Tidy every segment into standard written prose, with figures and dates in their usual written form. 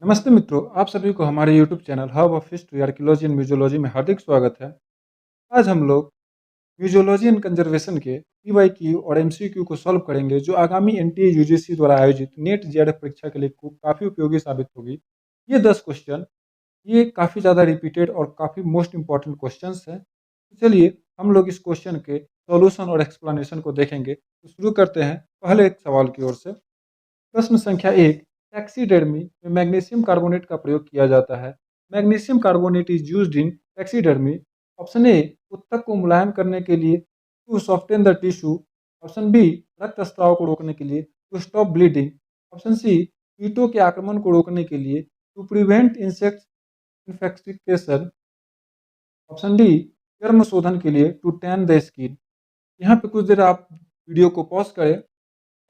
नमस्ते मित्रों, आप सभी को हमारे YouTube channel hub of history, archaeology and museology में हार्दिक स्वागत है। आज हम लोग म्यूजियोलॉजी एंड कंजर्वेशन के पीवाईक्यू और एमसीक्यू को सॉल्व करेंगे, जो आगामी एनटीए यूजीसी द्वारा आयोजित नेट जेआरएफ परीक्षा के लिए काफ़ी उपयोगी साबित होगी। ये 10 क्वेश्चन ये काफ़ी ज़्यादा रिपीटेड और काफ़ी मोस्ट इंपॉर्टेंट क्वेश्चंस हैं। तो चलिए हम लोग इस क्वेश्चन के सॉल्यूशन और एक्सप्लेनेशन को देखेंगे। तो शुरू करते हैं पहले एक सवाल की ओर से। प्रश्न संख्या 1, टैक्सीडर्मी में मैग्नीशियम कार्बोनेट का प्रयोग किया जाता है। Magnesium carbonate is used in taxidermy. Option A, ऊतक को मुलायम करने के लिए, to soften the tissue. Option B, रक्तस्राव को रोकने के लिए, to stop bleeding. Option C, कीटों के आक्रमण को रोकने के लिए, to prevent insect infestation. Option D, चर्म शोधन के लिए, टू टैन द स्किन। यहाँ पे कुछ देर आप वीडियो को पॉज करें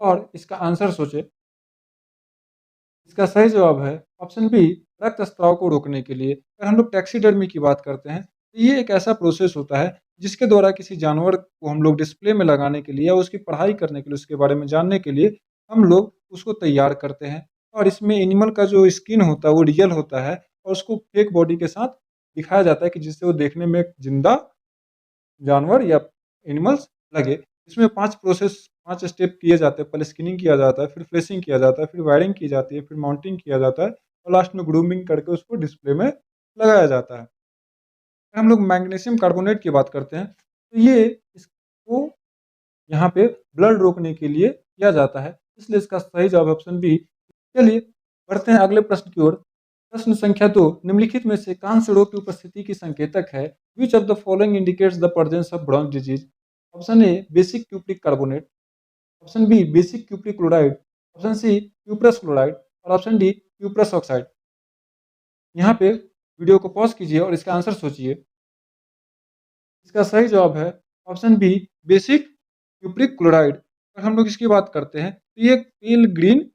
और इसका आंसर सोचें। इसका सही जवाब है ऑप्शन बी, रक्तस्राव को रोकने के लिए। अगर हम लोग टैक्सीडर्मी की बात करते हैं, तो ये एक ऐसा प्रोसेस होता है जिसके द्वारा किसी जानवर को हम लोग डिस्प्ले में लगाने के लिए या उसकी पढ़ाई करने के लिए, उसके बारे में जानने के लिए हम लोग उसको तैयार करते हैं। और इसमें एनिमल का जो स्किन होता है वो रियल होता है और उसको फेक बॉडी के साथ दिखाया जाता है कि जिससे वो देखने में एक जिंदा जानवर या एनिमल्स लगे। इसमें 5 स्टेप किए जाते हैं। पहले स्किनिंग किया जाता है, फिर फ्लेशिंग किया जाता है, फिर वायरिंग की जाती है, फिर माउंटिंग किया जाता है और लास्ट में ग्रूमिंग करके उसको डिस्प्ले में लगाया जाता है। अगर हम लोग मैग्नीशियम कार्बोनेट की बात करते हैं, तो ये इसको यहाँ पे ब्लड रोकने के लिए किया जाता है, इसलिए इसका सही जवाब ऑप्शन बी। चलिए बढ़ते हैं अगले प्रश्न की ओर। प्रश्न संख्या 2, निम्नलिखित में से कौन से रोग की उपस्थिति की संकेतक है? Which of the following indicates the presence of bronze disease? Option A, basic cupric carbonate. Option B, basic cupric chloride. Option C, cuprous chloride. और ऑप्शन डी, क्यूप्रस ऑक्साइड। यहाँ पे वीडियो को पॉज कीजिए और इसका आंसर सोचिए। इसका सही जवाब है option B, basic cupric chloride. अगर हम लोग इसकी बात करते हैं, तो ये पेल ग्रीन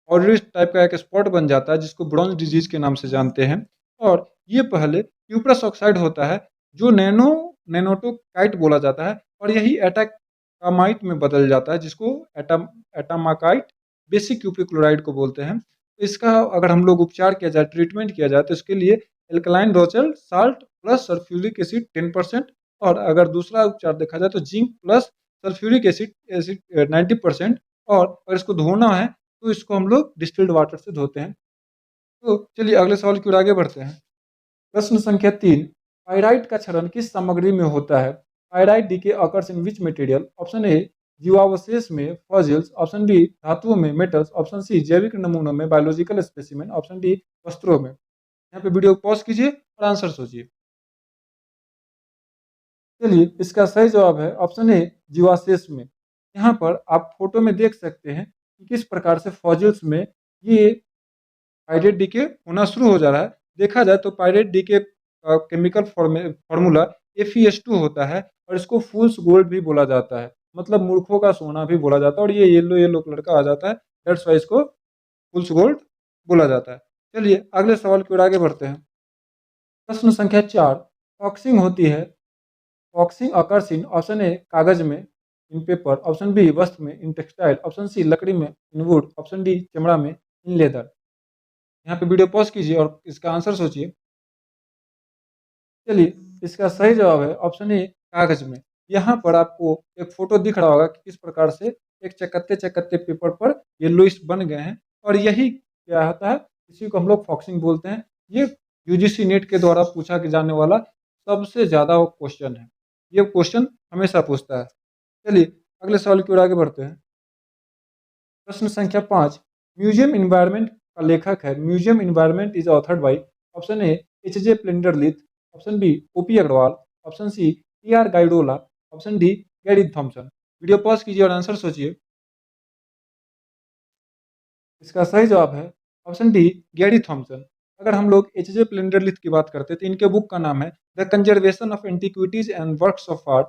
ऑरेंज टाइप का एक स्पॉट बन जाता है जिसको ब्रॉन्ज डिजीज के नाम से जानते हैं। और ये पहले क्यूप्रस ऑक्साइड होता है जो नैनोटोकाइट बोला जाता है, और यही एटाकामाइट में बदल जाता है जिसको एटामाकाइट बेसिक क्यूप्रिक क्लोराइड को बोलते हैं। तो इसका अगर हम लोग उपचार किया जाए, ट्रीटमेंट किया जाए, तो इसके लिए alkaline रोचेल salt plus sulphuric acid 10%, और अगर दूसरा उपचार देखा जाए तो zinc plus sulphuric acid acid 90%। और अगर इसको धोना है तो इसको हम लोग डिस्टिल्ड वाटर से धोते हैं। तो चलिए अगले सवाल की ओर आगे बढ़ते हैं। प्रश्न संख्या 3, पाइराइट का क्षरण किस सामग्री में होता है? Pyrite decay occurs in which material? Option A, जीवावशेष में, फॉसिल्स। ऑप्शन बी, धातुओं में, मेटल्स। ऑप्शन सी, जैविक नमूनों में, बायोलॉजिकल स्पेसिमेन। ऑप्शन डी, वस्त्रों में। यहाँ पे वीडियो पॉज कीजिए और आंसर सोचिए। चलिए इसका सही जवाब है ऑप्शन ए, जीवावशेष में। यहाँ पर आप फोटो में देख सकते हैं कि किस प्रकार से फॉसिल्स में ये पाइरेट डीके होना शुरू हो जा रहा है। देखा जाए तो पाइरेट डीके का केमिकल फॉर्मूला Fe2 होता है और इसको फूल्स गोल्ड भी बोला जाता है, मतलब मूर्खों का सोना भी बोला जाता है, और ये येलो येलो कलर का आ जाता है, दैट्स वाई इसको फूल्स गोल्ड बोला जाता है। चलिए अगले सवाल की ओर आगे बढ़ते हैं। प्रश्न संख्या 4, फॉक्सिंग होती है। फॉक्सिंग अकर्स इन, ऑप्शन ए, कागज में, इन पेपर। ऑप्शन बी, वस्त्र में, इन टेक्सटाइल। ऑप्शन सी, लकड़ी में, इन वुड। ऑप्शन डी, चमड़ा में, इन लेदर। यहाँ पे वीडियो पॉज कीजिए और इसका आंसर सोचिए। चलिए इसका सही जवाब है ऑप्शन ए, कागज में। यहाँ पर आपको एक फोटो दिख रहा होगा कि किस प्रकार से एक चकत्ते चकत्ते पेपर पर ये लुइस बन गए हैं, और यही क्या होता है, इसी को हम लोग फॉक्सिंग बोलते हैं। ये यूजीसी नेट के द्वारा पूछा जाने वाला सबसे ज़्यादा क्वेश्चन है। ये क्वेश्चन हमेशा पूछता है। चलिए अगले सवाल की ओर आगे बढ़ते हैं। प्रश्न संख्या 5, म्यूजियम इन्वायरमेंट का लेखक है। Museum environment is authored by, option A, H J Plenderleith. Option B, OP Agrawal. Option C, T R Gairola. Option D, Gary Thomson. Video pause कीजिए और आंसर सोचिए। इसका सही जवाब है ऑप्शन डी, गैरी थॉमसन। अगर हम लोग एच जे प्लेंडरलिथ की बात करते हैं, तो इनके बुक का नाम है the conservation of antiquities and works of art,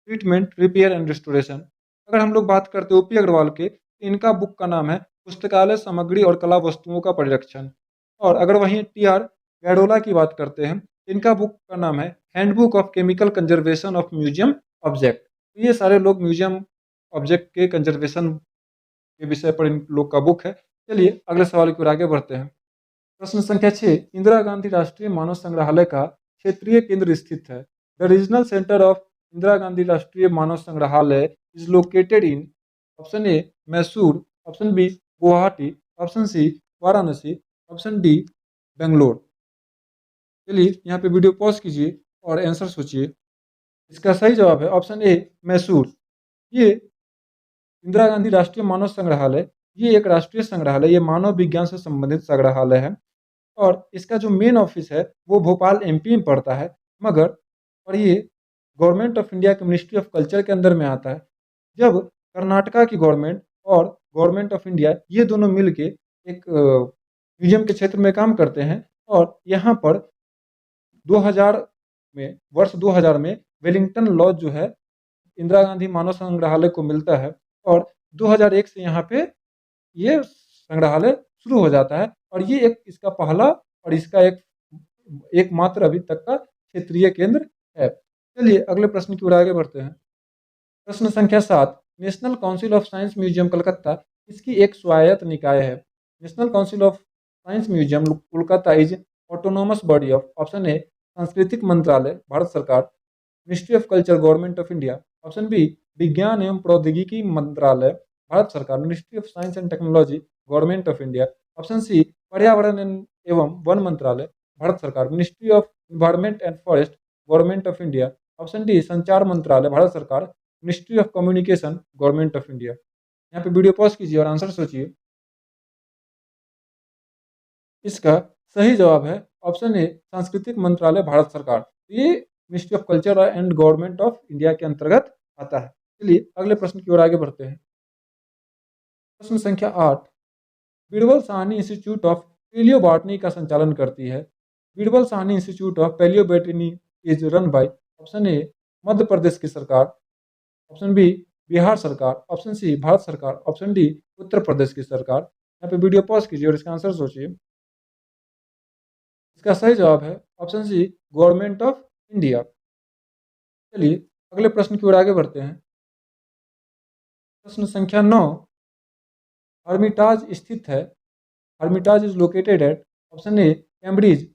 treatment, repair and restoration. अगर हम लोग बात करते हैं ओपी अग्रवाल के, तो इनका बुक का नाम है पुस्तकालय सामग्री और कला वस्तुओं का परिरक्षण। और अगर वहीं टी आर गैडोला की बात करते हैं, तो इनका बुक का नाम है handbook of chemical conservation of museum object. तो ये सारे लोग म्यूजियम ऑब्जेक्ट के कंजर्वेशन के विषय पर इन लोग का बुक है। चलिए अगले सवाल की ओर आगे बढ़ते हैं। प्रश्न संख्या 6, इंदिरा गांधी राष्ट्रीय मानव संग्रहालय का क्षेत्रीय केंद्र स्थित है। The regional centre of Indira Gandhi Rashtriya Manav Sangrahalaya is located in option A Mysore, option B Guwahati, option C Varanasi, option D Bangalore. चलिए यहाँ पे वीडियो पॉज कीजिए और आंसर सोचिए। इसका सही जवाब है ऑप्शन ए मैसूर। ये इंदिरा गांधी राष्ट्रीय मानव संग्रहालय, ये एक राष्ट्रीय संग्रहालय, ये मानव विज्ञान से संबंधित संग्रहालय है और इसका जो मेन ऑफिस है वो भोपाल एमपी में पड़ता है, मगर और ये गवर्नमेंट ऑफ इंडिया के मिनिस्ट्री ऑफ कल्चर के अंदर में आता है। जब कर्नाटका की गवर्नमेंट और गवर्नमेंट ऑफ इंडिया ये दोनों मिल के एक म्यूजियम के क्षेत्र में काम करते हैं और यहाँ पर 2000 में, वर्ष 2000 में वेलिंगटन लॉज जो है इंदिरा गांधी मानव संग्रहालय को मिलता है और 2001 से यहाँ पे ये संग्रहालय शुरू हो जाता है और ये एक इसका पहला और इसका एकमात्र अभी तक का क्षेत्रीय केंद्र है। चलिए अगले प्रश्न की ओर आगे बढ़ते हैं। प्रश्न संख्या 7, national council of science museum Calcutta इसकी एक स्वायत्त निकाय है। National council of science museum Kolkata is autonomous body of option A सांस्कृतिक मंत्रालय भारत सरकार, ministry of culture government of India, option B विज्ञान एवं प्रौद्योगिकी मंत्रालय भारत सरकार, ministry of science and technology government of India, option C पर्यावरण एवं वन मंत्रालय भारत सरकार, ministry of environment and forest government of India, option D संचार मंत्रालय भारत सरकार, ministry of communication government of India. यहाँ पे वीडियो पॉज कीजिए और आंसर सोचिए। इसका सही जवाब है ऑप्शन ए सांस्कृतिक मंत्रालय भारत सरकार। ये ministry of culture and government of India के अंतर्गत आता है। चलिए अगले प्रश्न की ओर आगे बढ़ते हैं। प्रश्न संख्या 8, Birbal Sahni institute of palaeobotany का संचालन करती है। Birbal Sahni institute of palaeobotany is run by option A Madhya Pradesh की सरकार, ऑप्शन बी बिहार सरकार, ऑप्शन सी भारत सरकार, ऑप्शन डी उत्तर प्रदेश की सरकार। यहाँ पे वीडियो पॉज कीजिए और इसका आंसर सोचिए। इसका सही जवाब है option C government of India. चलिए अगले प्रश्न की ओर आगे बढ़ते हैं। प्रश्न संख्या 9, हर्मिटाज स्थित है। Hermitage is located at option A Cambridge,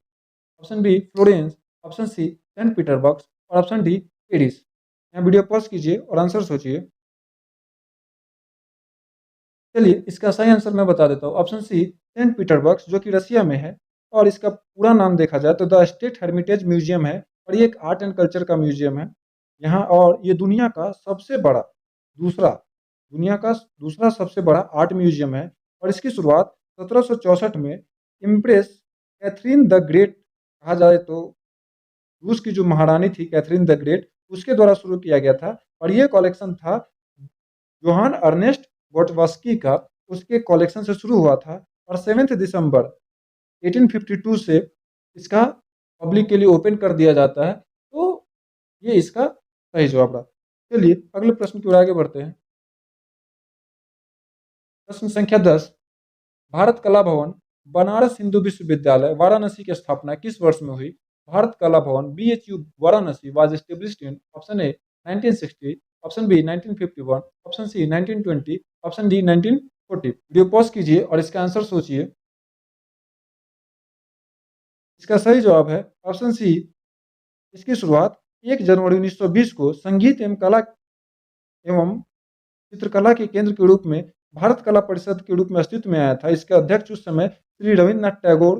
option B Florence, option C saint Petersburg और ऑप्शन डी पेरिस। यहाँ वीडियो पॉज कीजिए और आंसर सोचिए। चलिए इसका सही आंसर मैं बता देता हूँ, ऑप्शन सी सेंट पीटरबर्ग जो कि रसिया में है और इसका पूरा नाम देखा जाए तो द स्टेट हेरिटेज म्यूजियम है और ये एक आर्ट एंड कल्चर का म्यूजियम है यहाँ, और ये दुनिया का दूसरा सबसे बड़ा आर्ट म्यूजियम है और इसकी शुरुआत 1764 में इम्प्रेस कैथरीन द ग्रेट कहा जाए तो रूस की जो महारानी थी कैथरीन द ग्रेट उसके द्वारा शुरू किया गया था और ये कलेक्शन था जोहान अर्नेस्ट गोटवास्की का, उसके कलेक्शन से शुरू हुआ था और 7 दिसंबर 1852 से इसका पब्लिक के लिए ओपन कर दिया जाता है। तो ये इसका सही जवाब रहा। चलिए अगले प्रश्न की ओर आगे बढ़ते हैं। प्रश्न संख्या 10, भारत कला भवन बनारस हिंदू विश्वविद्यालय वाराणसी की स्थापना किस वर्ष में हुई? Bharat Kala Bhavan BHU Varanasi was established in option A 1960, option B 1951, option C 1920, option D 1940। Video pause कीजिए और इसका आंसर सोचिए। इसका सही जवाब है ऑप्शन सी। इसकी शुरुआत 1 जनवरी 1920 को संगीत एवं कला एवं चित्रकला के केंद्र के रूप में भारत कला परिषद के रूप में अस्तित्व में आया था। इसके अध्यक्ष उस समय श्री रविन्द्रनाथ टैगोर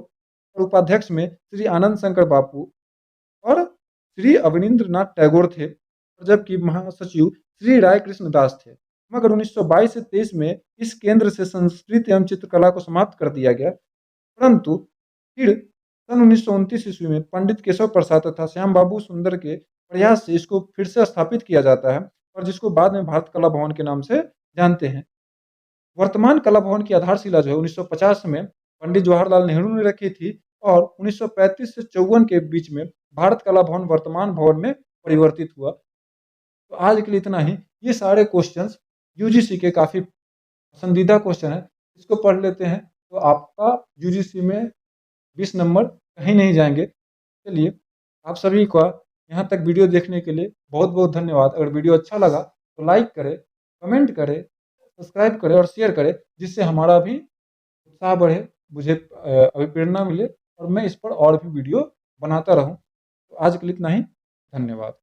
और उपाध्यक्ष में श्री आनंद शंकर बापू और श्री अवनींद्रनाथ टैगोर थे, जबकि महासचिव श्री राय कृष्ण दास थे। मगर 1922 से 23 में इस केंद्र से संस्कृत एवं चित्रकला को समाप्त कर दिया गया, परंतु फिर सन 1929 ईस्वी में पंडित केशव प्रसाद तथा श्याम बाबू सुंदर के प्रयास से इसको फिर से स्थापित किया जाता है और जिसको बाद में भारत कला भवन के नाम से जानते हैं। वर्तमान कला भवन की आधारशिला जो है 1950 में पंडित जवाहरलाल नेहरू ने रखी थी और 1935 से 54 के बीच में भारत कला भवन वर्तमान भवन में परिवर्तित हुआ। तो आज के लिए इतना ही। ये सारे क्वेश्चंस यूजीसी के काफ़ी पसंदीदा क्वेश्चन है, इसको पढ़ लेते हैं तो आपका यूजीसी में 20 नंबर कहीं नहीं जाएंगे। चलिए आप सभी का यहाँ तक वीडियो देखने के लिए बहुत बहुत धन्यवाद। अगर वीडियो अच्छा लगा तो लाइक करें, कमेंट करें, सब्सक्राइब करें और शेयर करें, जिससे हमारा भी उत्साह बढ़े। मुझे अभिप्रेरणा मिले और मैं इस पर और भी वीडियो बनाता रहूँ। तो आज के लिए इतना ही, धन्यवाद।